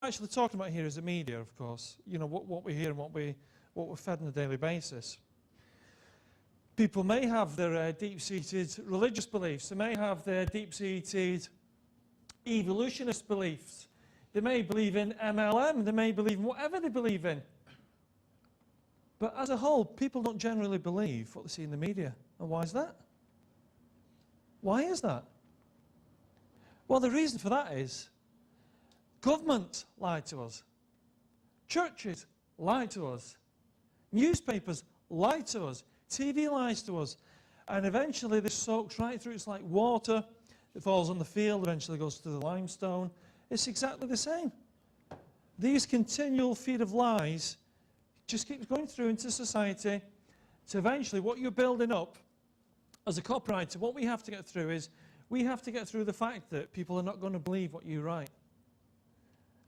actually talking about here is the media, of course. You know, what we hear and what we're fed on a daily basis. People may have their deep-seated religious beliefs. They may have their deep-seated evolutionist beliefs. They may believe in MLM. They may believe in whatever they believe in. But as a whole, people don't generally believe what they see in the media. And why is that? Why is that? Well, the reason for that is government lied to us. Churches lied to us. Newspapers lied to us. TV lies to us. And eventually this soaks right through. It's like water. It falls on the field, eventually goes to the limestone. It's exactly the same. These continual feed of lies just keeps going through into society. So eventually what you're building up as a copywriter, what we have to get through is we have to get through the fact that people are not going to believe what you write.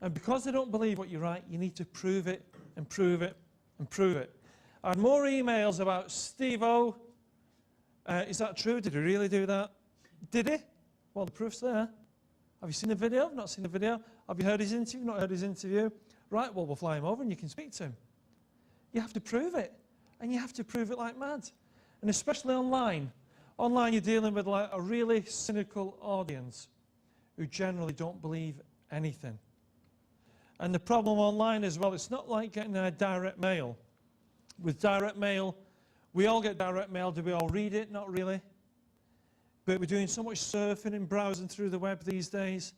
And because they don't believe what you write, you need to prove it and prove it and prove it. I had more emails about Steve-O. Is that true? Did he really do that? Did he? Well, the proof's there. Have you seen the video? Not seen the video. Have you heard his interview? Not heard his interview. Right, well, we'll fly him over and you can speak to him. You have to prove it. And you have to prove it like mad. And especially online. Online, you're dealing with like a really cynical audience who generally don't believe anything. And the problem online as well, it's not like getting a direct mail. With direct mail, we all get direct mail. Do we all read it? Not really. But we're doing so much surfing and browsing through the web these days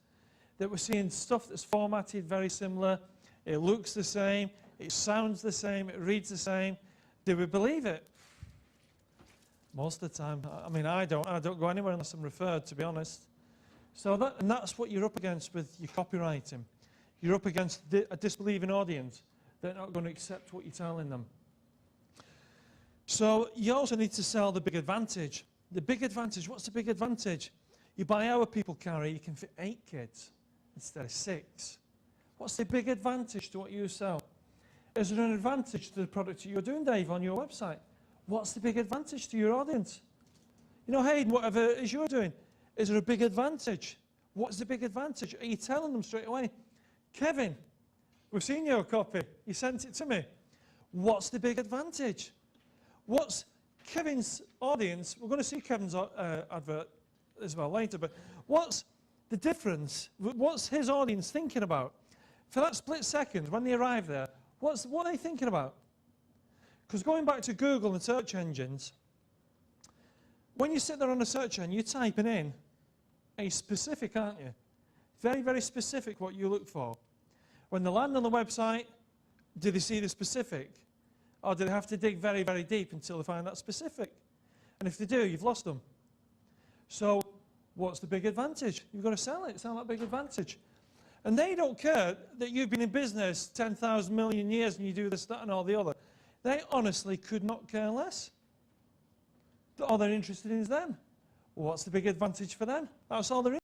that we're seeing stuff that's formatted very similar. It looks the same. It sounds the same. It reads the same. Do we believe it? Most of the time. I mean, I don't go anywhere unless I'm referred, to be honest. So that's what you're up against with your copywriting. You're up against a disbelieving audience. They're not going to accept what you're telling them. So you also need to sell the big advantage. The big advantage, what's the big advantage? You buy our people carry, you can fit 8 kids instead of 6. What's the big advantage to what you sell? Is there an advantage to the product that you're doing, Dave, on your website? What's the big advantage to your audience? You know, Hayden, whatever it is you're doing, is there a big advantage? What's the big advantage? Are you telling them straight away? Kevin, we've seen your copy. You sent it to me. What's the big advantage? What's Kevin's audience? We're going to see Kevin's advert as well later, but what's the difference? What's his audience thinking about? For that split second, when they arrive there, what are they thinking about? Because going back to Google and search engines, when you sit there on a search engine, you're typing in a specific, aren't you? Very, very specific what you look for. When they land on the website, do they see the specific? Or do they have to dig very, very deep until they find that specific? And if they do, you've lost them. So what's the big advantage? You've got to sell it, sell that big advantage. And they don't care that you've been in business 10,000 million years and you do this, that, and all the other. They honestly could not care less. All they're interested in is them. Well, what's the big advantage for them? That's all they're